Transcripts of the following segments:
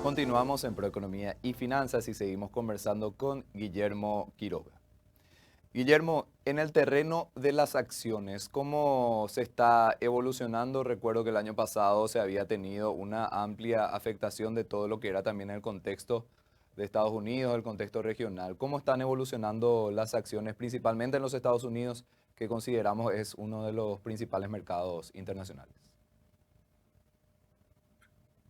Continuamos en Proeconomía y Finanzas y seguimos conversando con Guillermo Quiroga. Guillermo, en el terreno de las acciones, ¿cómo se está evolucionando? Recuerdo que el año pasado se había tenido una amplia afectación de todo lo que era también el contexto de Estados Unidos, el contexto regional. ¿Cómo están evolucionando las acciones, principalmente en los Estados Unidos, que consideramos es uno de los principales mercados internacionales?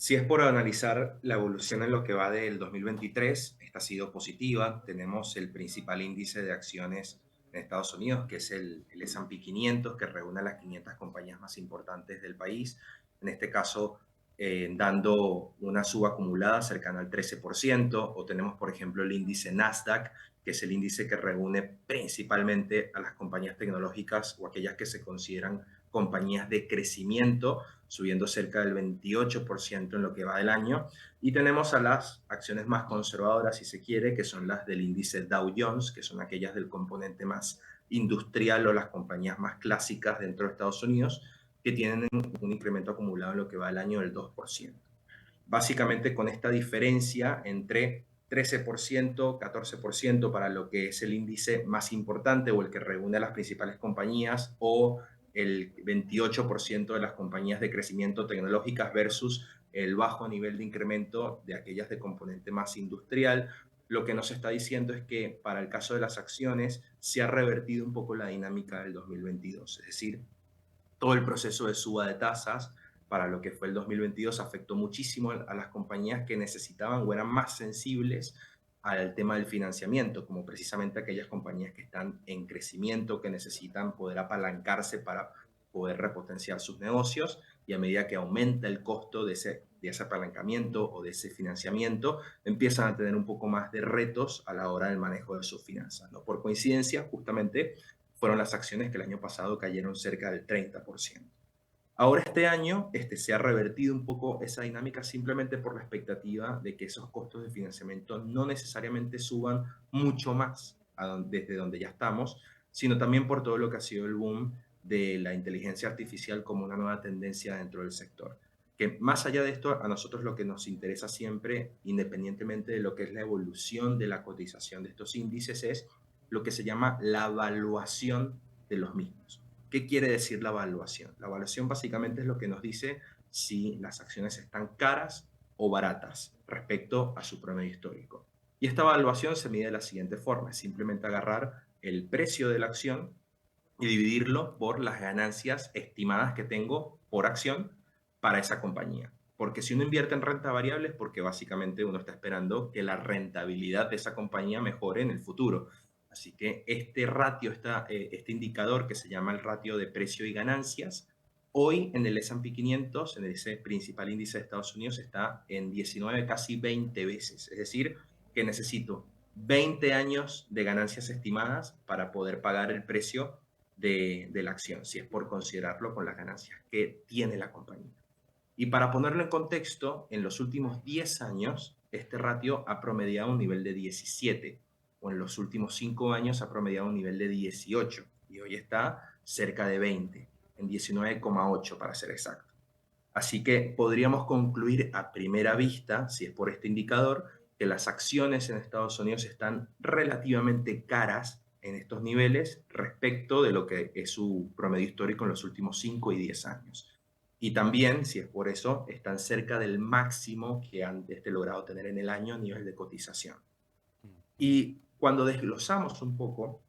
Si es por analizar la evolución en lo que va del 2023, esta ha sido positiva. Tenemos el principal índice de acciones en Estados Unidos, que es el S&P 500, que reúne a las 500 compañías más importantes del país. En este caso, dando una suba acumulada cercana al 13%. O tenemos, por ejemplo, el índice Nasdaq, que es el índice que reúne principalmente a las compañías tecnológicas o aquellas que se consideran compañías de crecimiento, subiendo cerca del 28% en lo que va del año. Y tenemos a las acciones más conservadoras, si se quiere, que son las del índice Dow Jones, que son aquellas del componente más industrial o las compañías más clásicas dentro de Estados Unidos, que tienen un incremento acumulado en lo que va del año del 2%. Básicamente con esta diferencia entre 13%, 14% para lo que es el índice más importante o el que reúne a las principales compañías, o el 28% de las compañías de crecimiento tecnológicas versus el bajo nivel de incremento de aquellas de componente más industrial. Lo que nos está diciendo es que para el caso de las acciones se ha revertido un poco la dinámica del 2022, es decir, todo el proceso de suba de tasas para lo que fue el 2022 afectó muchísimo a las compañías que necesitaban o eran más sensibles al tema del financiamiento, como precisamente aquellas compañías que están en crecimiento, que necesitan poder apalancarse para poder repotenciar sus negocios, y a medida que aumenta el costo de ese apalancamiento o de ese financiamiento, empiezan a tener un poco más de retos a la hora del manejo de sus finanzas. ¿No? Por coincidencia, justamente fueron las acciones que el año pasado cayeron cerca del 30%. Ahora este año se ha revertido un poco esa dinámica simplemente por la expectativa de que esos costos de financiamiento no necesariamente suban mucho más desde donde ya estamos, sino también por todo lo que ha sido el boom de la inteligencia artificial como una nueva tendencia dentro del sector. Que más allá de esto, a nosotros lo que nos interesa siempre, independientemente de lo que es la evolución de la cotización de estos índices, es lo que se llama la evaluación de los mismos. ¿Qué quiere decir la evaluación? La evaluación básicamente es lo que nos dice si las acciones están caras o baratas respecto a su promedio histórico. Y esta evaluación se mide de la siguiente forma: es simplemente agarrar el precio de la acción y dividirlo por las ganancias estimadas que tengo por acción para esa compañía. Porque si uno invierte en renta variable es porque básicamente uno está esperando que la rentabilidad de esa compañía mejore en el futuro. Así que este ratio, este indicador que se llama el ratio de precio y ganancias, hoy en el S&P 500, en ese principal índice de Estados Unidos, está en 19, casi 20 veces. Es decir, que necesito 20 años de ganancias estimadas para poder pagar el precio de la acción, si es por considerarlo con las ganancias que tiene la compañía. Y para ponerlo en contexto, en los últimos 10 años, este ratio ha promediado un nivel de 17, o en los últimos 5 años ha promediado un nivel de 18, y hoy está cerca de 20, en 19,8 para ser exacto. Así que podríamos concluir a primera vista, si es por este indicador, que las acciones en Estados Unidos están relativamente caras en estos niveles respecto de lo que es su promedio histórico en los últimos 5 y 10 años. Y también, si es por eso, están cerca del máximo que han logrado tener en el año a nivel de cotización. Y cuando desglosamos un poco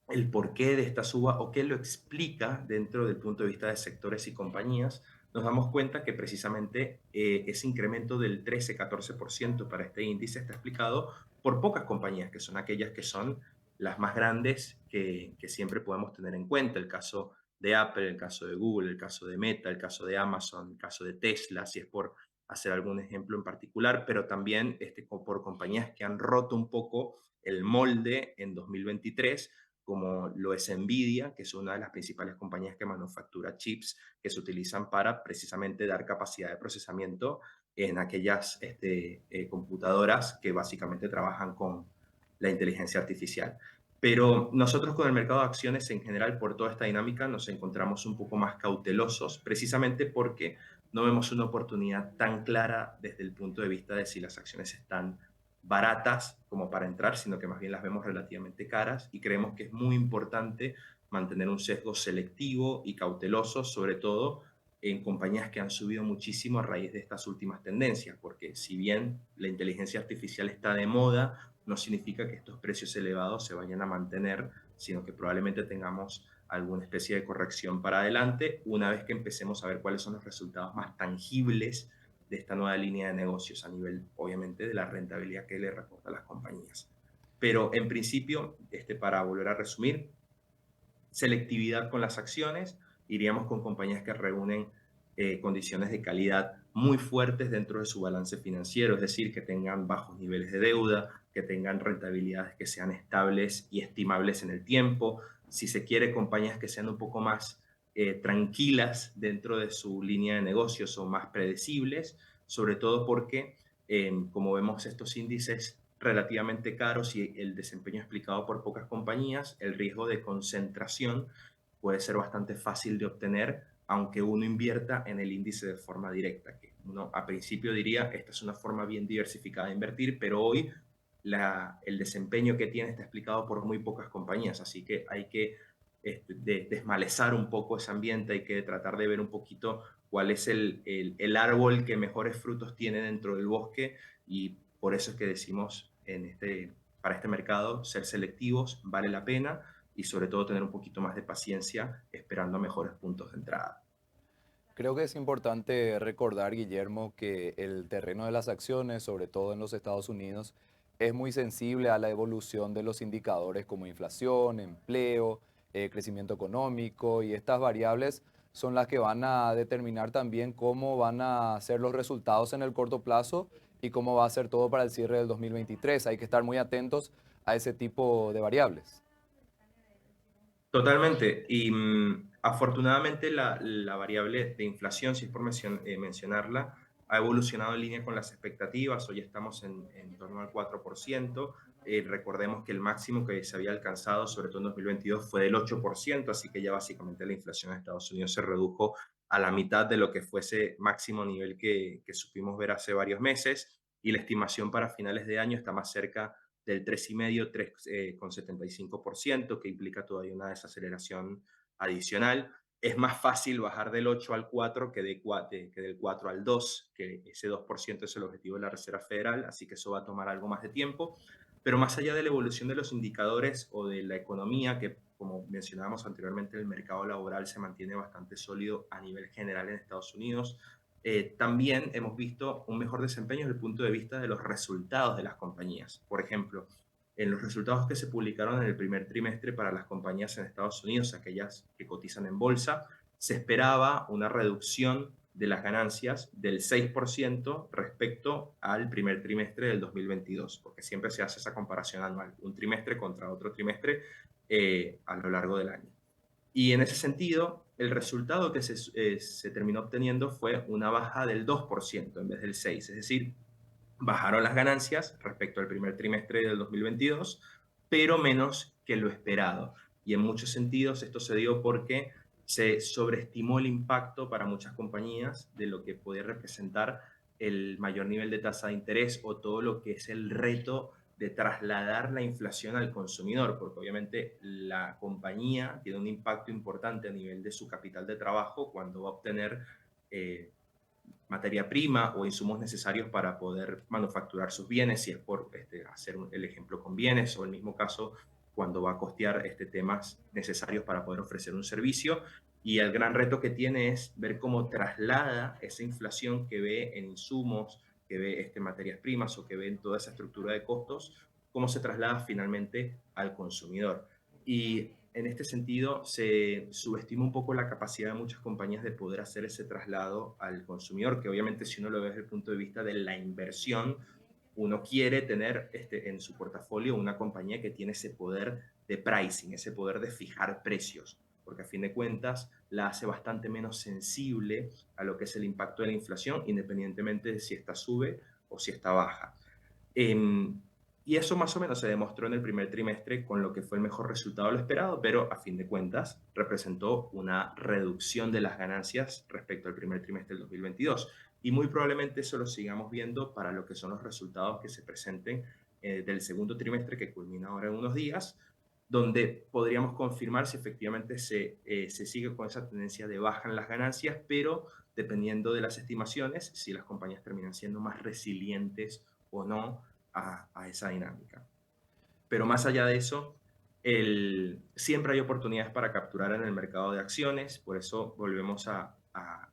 el porqué de esta suba o qué lo explica dentro del punto de vista de sectores y compañías, nos damos cuenta que precisamente ese incremento del 13-14% para este índice está explicado por pocas compañías, que son aquellas que son las más grandes que siempre podemos tener en cuenta. El caso de Apple, el caso de Google, el caso de Meta, el caso de Amazon, el caso de Tesla, si es por hacer algún ejemplo en particular, pero también por compañías que han roto un poco el molde en 2023, como lo es Nvidia, que es una de las principales compañías que manufactura chips que se utilizan para precisamente dar capacidad de procesamiento en aquellas computadoras que básicamente trabajan con la inteligencia artificial. Pero nosotros con el mercado de acciones en general, por toda esta dinámica, nos encontramos un poco más cautelosos, precisamente porque no vemos una oportunidad tan clara desde el punto de vista de si las acciones están baratas como para entrar, sino que más bien las vemos relativamente caras y creemos que es muy importante mantener un sesgo selectivo y cauteloso, sobre todo en compañías que han subido muchísimo a raíz de estas últimas tendencias, porque si bien la inteligencia artificial está de moda, no significa que estos precios elevados se vayan a mantener, sino que probablemente tengamos alguna especie de corrección para adelante una vez que empecemos a ver cuáles son los resultados más tangibles de esta nueva línea de negocios a nivel, obviamente, de la rentabilidad que le reporta a las compañías. Pero en principio, para volver a resumir, selectividad con las acciones, iríamos con compañías que reúnen condiciones de calidad muy fuertes dentro de su balance financiero, es decir, que tengan bajos niveles de deuda, que tengan rentabilidades que sean estables y estimables en el tiempo. Si se quiere, compañías que sean un poco más tranquilas dentro de su línea de negocios o más predecibles, sobre todo porque, como vemos estos índices relativamente caros y el desempeño explicado por pocas compañías, el riesgo de concentración puede ser bastante fácil de obtener, aunque uno invierta en el índice de forma directa, que uno a principio diría, esta es una forma bien diversificada de invertir, pero hoy el desempeño que tiene está explicado por muy pocas compañías, así que hay que desmalezar un poco ese ambiente, hay que tratar de ver un poquito cuál es el árbol que mejores frutos tiene dentro del bosque y por eso es que decimos para este mercado ser selectivos vale la pena y sobre todo tener un poquito más de paciencia esperando mejores puntos de entrada. Creo que es importante recordar, Guillermo, que el terreno de las acciones, sobre todo en los Estados Unidos, es muy sensible a la evolución de los indicadores como inflación, empleo, crecimiento económico, y estas variables son las que van a determinar también cómo van a ser los resultados en el corto plazo y cómo va a ser todo para el cierre del 2023. Hay que estar muy atentos a ese tipo de variables. Totalmente. Y afortunadamente la variable de inflación, si es por mencionarla, ha evolucionado en línea con las expectativas. Hoy estamos en torno al 4%. Recordemos que el máximo que se había alcanzado, sobre todo en 2022, fue del 8%, así que ya básicamente la inflación en Estados Unidos se redujo a la mitad de lo que fue ese máximo nivel que supimos ver hace varios meses. Y la estimación para finales de año está más cerca del 3,5, 3,75%, que implica todavía una desaceleración adicional. Es más fácil bajar del 8 al 4 que del 4 al 2, que ese 2% es el objetivo de la Reserva Federal, así que eso va a tomar algo más de tiempo. Pero más allá de la evolución de los indicadores o de la economía, que como mencionábamos anteriormente, el mercado laboral se mantiene bastante sólido a nivel general en Estados Unidos, también hemos visto un mejor desempeño desde el punto de vista de los resultados de las compañías. Por ejemplo, en los resultados que se publicaron en el primer trimestre para las compañías en Estados Unidos, aquellas que cotizan en bolsa, se esperaba una reducción de las ganancias del 6% respecto al primer trimestre del 2022, porque siempre se hace esa comparación anual, un trimestre contra otro trimestre a lo largo del año. Y en ese sentido, el resultado que se terminó obteniendo fue una baja del 2% en vez del 6%, es decir, bajaron las ganancias respecto al primer trimestre del 2022, pero menos que lo esperado. Y en muchos sentidos esto se dio porque se sobreestimó el impacto para muchas compañías de lo que podía representar el mayor nivel de tasa de interés o todo lo que es el reto de trasladar la inflación al consumidor, porque obviamente la compañía tiene un impacto importante a nivel de su capital de trabajo cuando va a obtener eh, materia prima o insumos necesarios para poder manufacturar sus bienes, si es por hacer el ejemplo con bienes o el mismo caso cuando va a costear temas necesarios para poder ofrecer un servicio. Y el gran reto que tiene es ver cómo traslada esa inflación que ve en insumos, que ve materias primas o que ve en toda esa estructura de costos, cómo se traslada finalmente al consumidor. Y en este sentido, se subestima un poco la capacidad de muchas compañías de poder hacer ese traslado al consumidor, que obviamente si uno lo ve desde el punto de vista de la inversión, uno quiere tener en su portafolio una compañía que tiene ese poder de pricing, ese poder de fijar precios, porque a fin de cuentas la hace bastante menos sensible a lo que es el impacto de la inflación, independientemente de si esta sube o si esta baja. Em, Y eso más o menos se demostró en el primer trimestre con lo que fue el mejor resultado de lo esperado, pero a fin de cuentas representó una reducción de las ganancias respecto al primer trimestre del 2022. Y muy probablemente eso lo sigamos viendo para lo que son los resultados que se presenten del segundo trimestre que culmina ahora en unos días, donde podríamos confirmar si efectivamente se sigue con esa tendencia de baja en las ganancias, pero dependiendo de las estimaciones, si las compañías terminan siendo más resilientes o no a esa dinámica. Pero más allá de eso, siempre hay oportunidades para capturar en el mercado de acciones, por eso volvemos a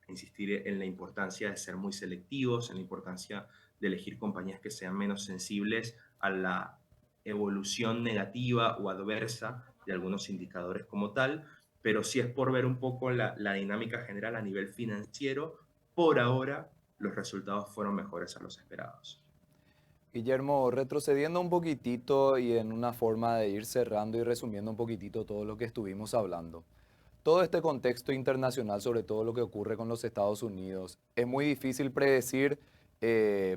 insistir en la importancia de ser muy selectivos, en la importancia de elegir compañías que sean menos sensibles a la evolución negativa o adversa de algunos indicadores como tal, pero si es por ver un poco la dinámica general a nivel financiero, por ahora los resultados fueron mejores a los esperados. Guillermo, retrocediendo un poquitito y en una forma de ir cerrando y resumiendo un poquitito todo lo que estuvimos hablando. Todo este contexto internacional, sobre todo lo que ocurre con los Estados Unidos, es muy difícil predecir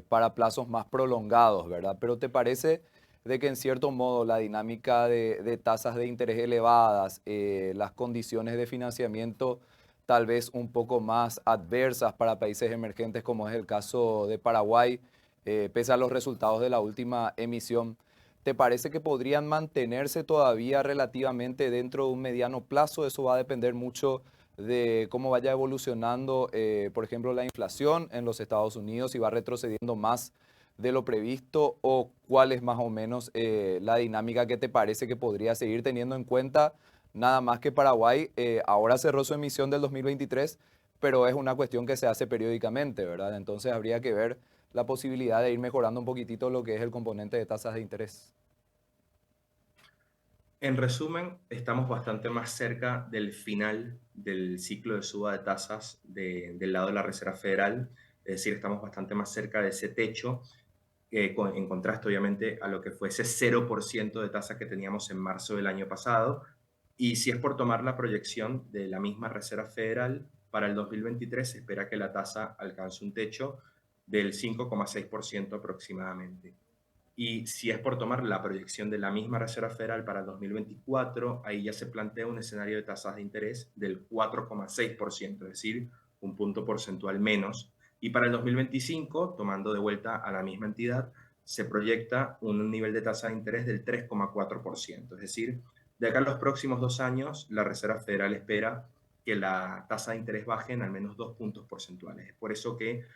para plazos más prolongados, ¿verdad? Pero ¿te parece de que en cierto modo la dinámica de tasas de interés elevadas, las condiciones de financiamiento tal vez un poco más adversas para países emergentes como es el caso de Paraguay, pese a los resultados de la última emisión, ¿te parece que podrían mantenerse todavía relativamente dentro de un mediano plazo? Eso va a depender mucho de cómo vaya evolucionando, por ejemplo, la inflación en los Estados Unidos, si va retrocediendo más de lo previsto o cuál es más o menos la dinámica que te parece que podría seguir teniendo en cuenta. Nada más que Paraguay ahora cerró su emisión del 2023, pero es una cuestión que se hace periódicamente, ¿verdad? Entonces habría que ver la posibilidad de ir mejorando un poquitito lo que es el componente de tasas de interés. En resumen, estamos bastante más cerca del final del ciclo de suba de tasas del lado de la Reserva Federal, es decir, estamos bastante más cerca de ese techo, en contraste obviamente a lo que fue ese 0% de tasa que teníamos en marzo del año pasado. Y si es por tomar la proyección de la misma Reserva Federal, para el 2023 se espera que la tasa alcance un techo del 5,6% aproximadamente. Y si es por tomar la proyección de la misma Reserva Federal para el 2024, ahí ya se plantea un escenario de tasas de interés del 4,6%, es decir, un punto porcentual menos. Y para el 2025, tomando de vuelta a la misma entidad, se proyecta un nivel de tasa de interés del 3,4%. Es decir, de acá a los próximos 2 años, la Reserva Federal espera que la tasa de interés baje en al menos 2 puntos porcentuales. Es por eso que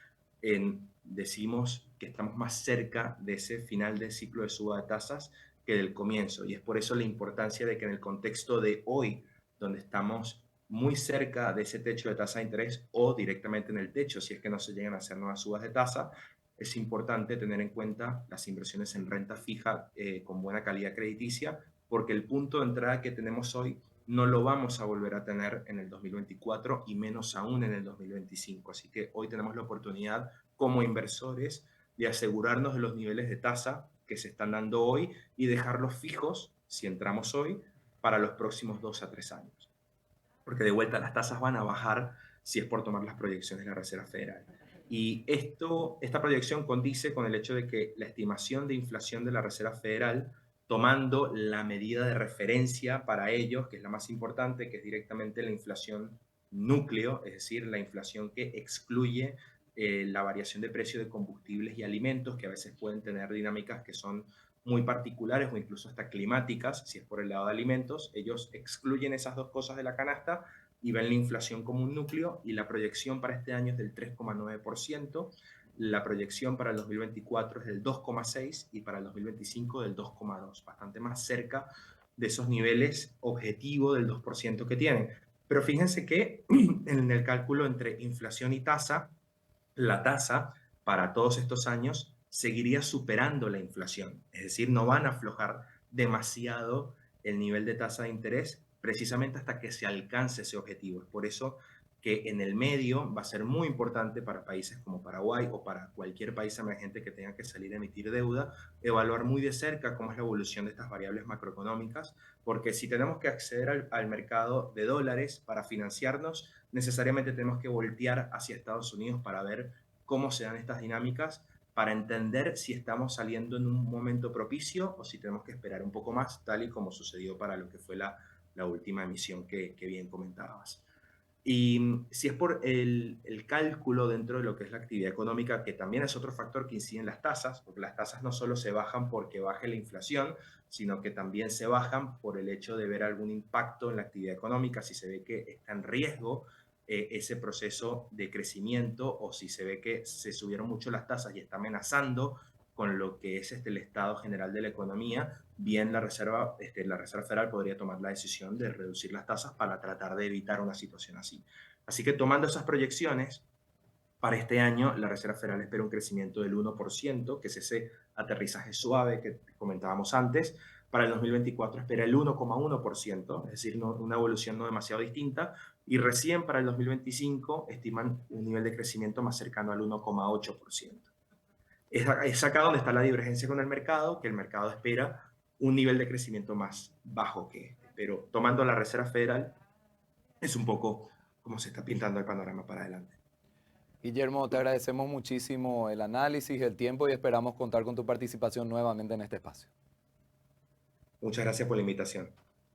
decimos que estamos más cerca de ese final del ciclo de suba de tasas que del comienzo. Y es por eso la importancia de que en el contexto de hoy, donde estamos muy cerca de ese techo de tasa de interés o directamente en el techo, si es que no se llegan a hacer nuevas subas de tasa, es importante tener en cuenta las inversiones en renta fija con buena calidad crediticia, porque el punto de entrada que tenemos hoy no lo vamos a volver a tener en el 2024 y menos aún en el 2025. Así que hoy tenemos la oportunidad como inversores de asegurarnos de los niveles de tasa que se están dando hoy y dejarlos fijos, si entramos hoy, para los próximos 2 a 3 años. Porque de vuelta las tasas van a bajar si es por tomar las proyecciones de la Reserva Federal. Y esta proyección condice con el hecho de que la estimación de inflación de la Reserva Federal, tomando la medida de referencia para ellos, que es la más importante, que es directamente la inflación núcleo, es decir, la inflación que excluye la variación de precio de combustibles y alimentos, que a veces pueden tener dinámicas que son muy particulares o incluso hasta climáticas, si es por el lado de alimentos, ellos excluyen esas dos cosas de la canasta y ven la inflación como un núcleo y la proyección para este año es del 3,9%, la proyección para el 2024 es del 2,6% y para el 2025 del 2,2%, bastante más cerca de esos niveles objetivo del 2% que tienen. Pero fíjense que en el cálculo entre inflación y tasa, la tasa para todos estos años seguiría superando la inflación. Es decir, no van a aflojar demasiado el nivel de tasa de interés precisamente hasta que se alcance ese objetivo. Es por eso que en el medio va a ser muy importante para países como Paraguay o para cualquier país emergente que tenga que salir a emitir deuda, evaluar muy de cerca cómo es la evolución de estas variables macroeconómicas, porque si tenemos que acceder al mercado de dólares para financiarnos, necesariamente tenemos que voltear hacia Estados Unidos para ver cómo se dan estas dinámicas, para entender si estamos saliendo en un momento propicio o si tenemos que esperar un poco más, tal y como sucedió para lo que fue la última emisión que bien comentabas. Y si es por el cálculo dentro de lo que es la actividad económica, que también es otro factor que incide en las tasas, porque las tasas no solo se bajan porque baje la inflación, sino que también se bajan por el hecho de ver algún impacto en la actividad económica, si se ve que está en riesgo ese proceso de crecimiento o si se ve que se subieron mucho las tasas y está amenazando con lo que es el estado general de la economía, bien la Reserva Federal podría tomar la decisión de reducir las tasas para tratar de evitar una situación así. Así que tomando esas proyecciones, para este año la Reserva Federal espera un crecimiento del 1%, que es ese aterrizaje suave que comentábamos antes. Para el 2024 espera el 1,1%, es decir, una evolución no demasiado distinta. Y recién para el 2025 estiman un nivel de crecimiento más cercano al 1,8%. Es acá donde está la divergencia con el mercado, que el mercado espera un nivel de crecimiento más bajo que este. Pero tomando la Reserva Federal, es un poco como se está pintando el panorama para adelante. Guillermo, te agradecemos muchísimo el análisis, el tiempo y esperamos contar con tu participación nuevamente en este espacio. Muchas gracias por la invitación.